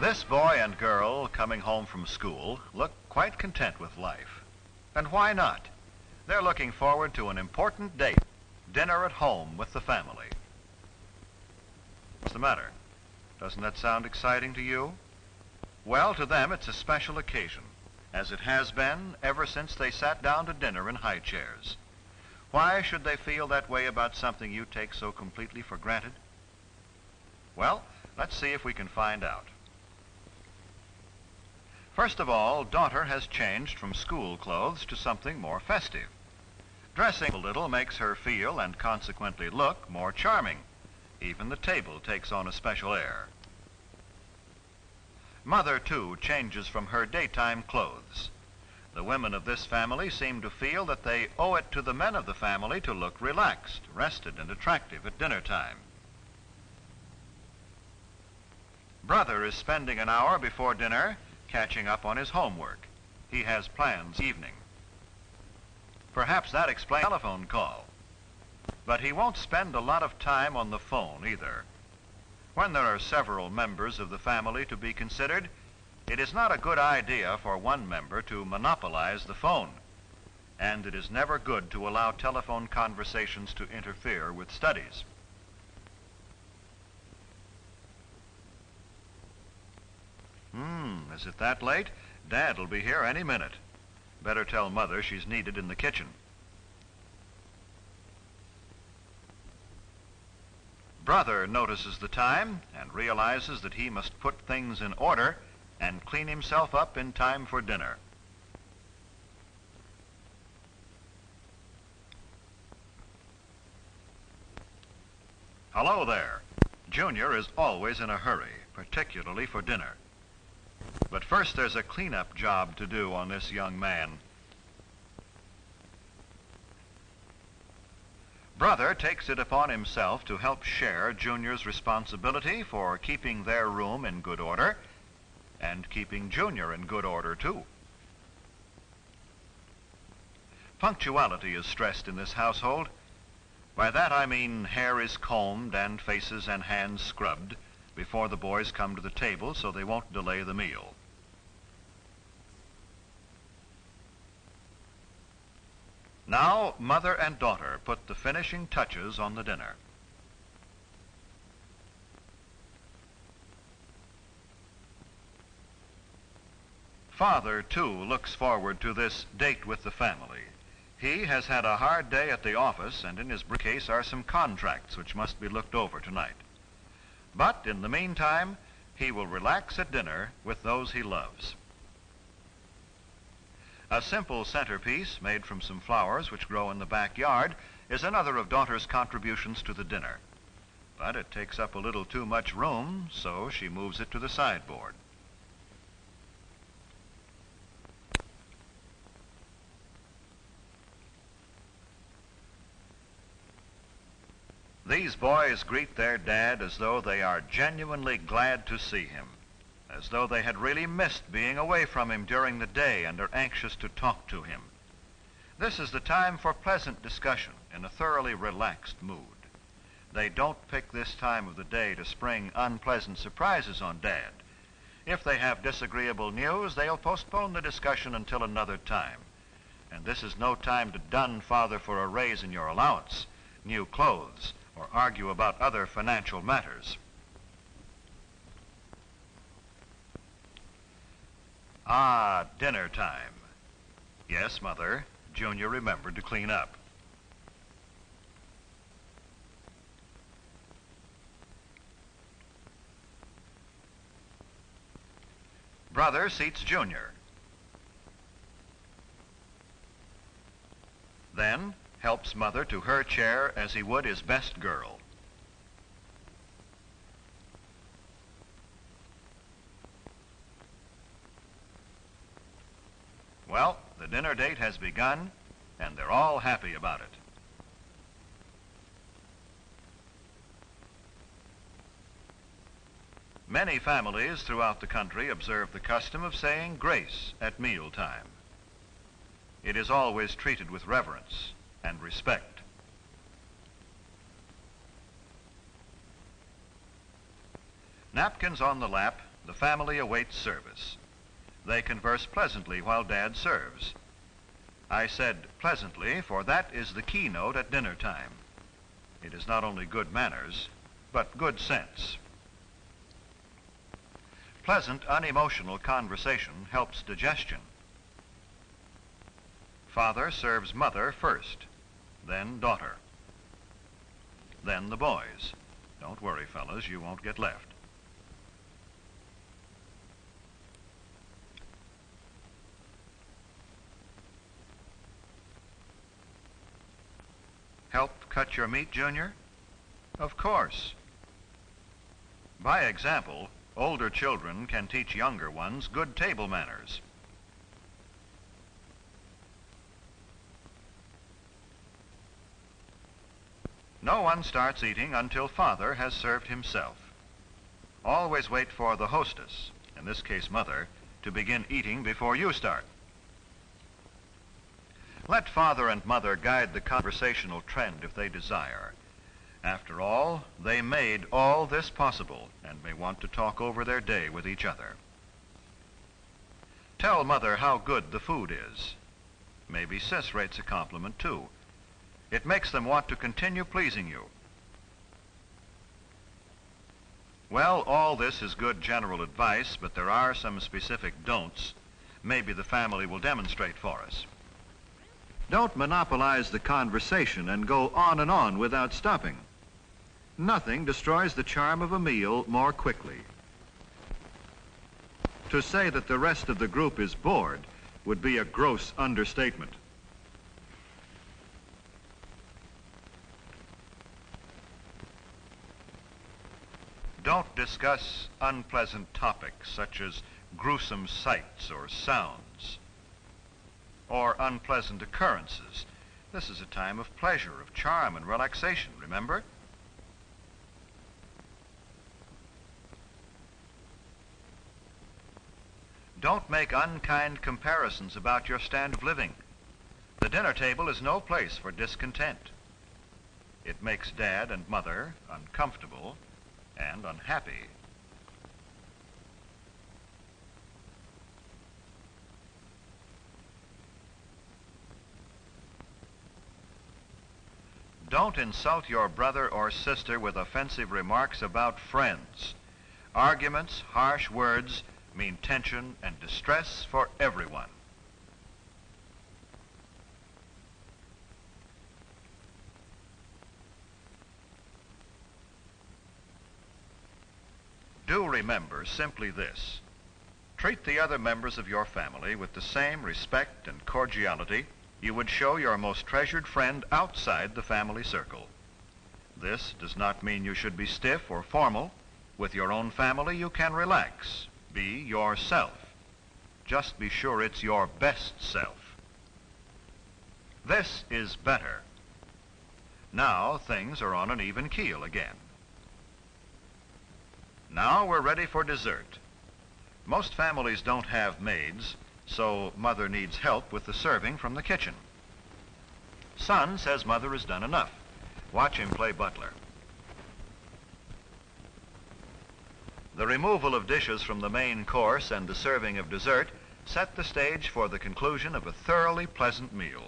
This boy and girl coming home from school look quite content with life. And why not? They're looking forward to an important date, dinner at home with the family. What's the matter? Doesn't that sound exciting to you? Well, to them it's a special occasion, as it has been ever since they sat down to dinner in high chairs. Why should they feel that way about something you take so completely for granted? Well, let's see if we can find out. First of all, daughter has changed from school clothes to something more festive. Dressing a little makes her feel and consequently look more charming. Even the table takes on a special air. Mother, too, changes from her daytime clothes. The women of this family seem to feel that they owe it to the men of the family to look relaxed, rested, and attractive at dinner time. Brother is spending an hour before dinner catching up on his homework. He has plans this evening. Perhaps that explains the telephone call. But he won't spend a lot of time on the phone either. When there are several members of the family to be considered, it is not a good idea for one member to monopolize the phone. And it is never good to allow telephone conversations to interfere with studies. Is it that late? Dad'll be here any minute. Better tell Mother she's needed in the kitchen. Brother notices the time and realizes that he must put things in order and clean himself up in time for dinner. Hello there. Junior is always in a hurry, particularly for dinner. But first there's a cleanup job to do on this young man. Brother takes it upon himself to help share Junior's responsibility for keeping their room in good order and keeping Junior in good order, too. Punctuality is stressed in this household. By that I mean hair is combed and faces and hands scrubbed before the boys come to the table so they won't delay the meal. Now, mother and daughter put the finishing touches on the dinner. Father, too, looks forward to this date with the family. He has had a hard day at the office, and in his briefcase are some contracts which must be looked over tonight. But in the meantime, he will relax at dinner with those he loves. A simple centerpiece made from some flowers which grow in the backyard is another of daughter's contributions to the dinner. But it takes up a little too much room, so she moves it to the sideboard. These boys greet their dad as though they are genuinely glad to see him, as though they had really missed being away from him during the day and are anxious to talk to him. This is the time for pleasant discussion in a thoroughly relaxed mood. They don't pick this time of the day to spring unpleasant surprises on Dad. If they have disagreeable news, they'll postpone the discussion until another time. And this is no time to dun Father for a raise in your allowance, new clothes, or argue about other financial matters. Ah, dinner time. Yes, Mother, Junior remembered to clean up. Brother seats Junior. Then helps Mother to her chair as he would his best girl. Well, the dinner date has begun, and they're all happy about it. Many families throughout the country observe the custom of saying grace at mealtime. It is always treated with reverence and respect. Napkins on the lap, The family awaits service. They converse pleasantly while Dad serves. I said pleasantly, for that is the keynote at dinner time. It is not only good manners, but good sense. Pleasant, unemotional conversation helps digestion. Father serves mother first, then daughter, then the boys. Don't worry, fellas, you won't get left. Help cut your meat, Junior? Of course. By example, older children can teach younger ones good table manners. No one starts eating until Father has served himself. Always wait for the hostess, in this case Mother, to begin eating before you start. Let Father and Mother guide the conversational trend if they desire. After all, they made all this possible and may want to talk over their day with each other. Tell Mother how good the food is. Maybe Sis rates a compliment too. It makes them want to continue pleasing you. Well, all this is good general advice, but there are some specific don'ts. Maybe the family will demonstrate for us. Don't monopolize the conversation and go on and on without stopping. Nothing destroys the charm of a meal more quickly. To say that the rest of the group is bored would be a gross understatement. Don't discuss unpleasant topics such as gruesome sights or sounds or unpleasant occurrences. This is a time of pleasure, of charm and relaxation, remember? Don't make unkind comparisons about your standard of living. The dinner table is no place for discontent. It makes Dad and Mother uncomfortable and unhappy. Don't insult your brother or sister with offensive remarks about friends. Arguments, harsh words mean tension and distress for everyone. Do remember simply this. Treat the other members of your family with the same respect and cordiality you would show your most treasured friend outside the family circle. This does not mean you should be stiff or formal. With your own family, you can relax. Be yourself. Just be sure it's your best self. This is better. Now things are on an even keel again. Now we're ready for dessert. Most families don't have maids, so Mother needs help with the serving from the kitchen. Son says Mother has done enough. Watch him play butler. The removal of dishes from the main course and the serving of dessert set the stage for the conclusion of a thoroughly pleasant meal.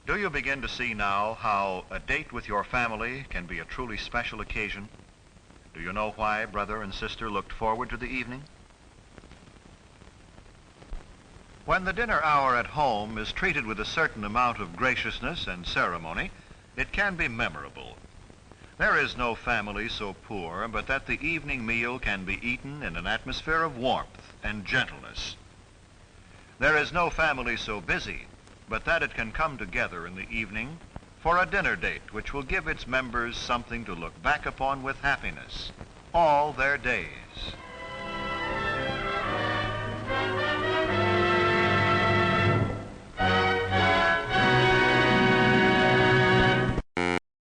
Do you begin to see now how a date with your family can be a truly special occasion? Do you know why brother and sister looked forward to the evening? When the dinner hour at home is treated with a certain amount of graciousness and ceremony, it can be memorable. There is no family so poor but that the evening meal can be eaten in an atmosphere of warmth and gentleness. There is no family so busy but that it can come together in the evening for a dinner date which will give its members something to look back upon with happiness all their days.